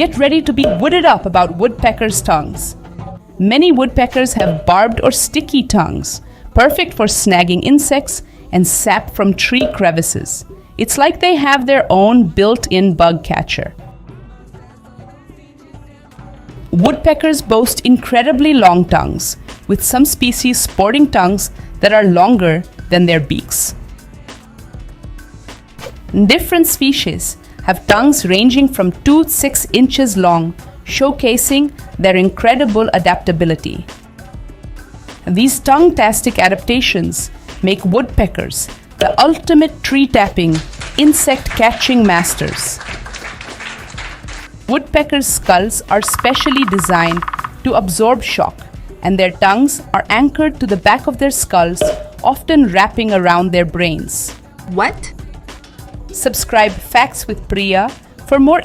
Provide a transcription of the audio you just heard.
Get ready to be wooded up about woodpeckers' tongues. Many woodpeckers have barbed or sticky tongues, perfect for snagging insects and sap from tree crevices. It's like they have their own built-in bug catcher. Woodpeckers boast incredibly long tongues, with some species sporting tongues that are longer than their beaks. Different species have tongues ranging from 2 to 6 inches long, showcasing their incredible adaptability. These tongue-tastic adaptations make woodpeckers the ultimate tree-tapping, insect-catching masters. Woodpeckers' skulls are specially designed to absorb shock, and their tongues are anchored to the back of their skulls, often wrapping around their brains. What? Subscribe Facts with Priya for more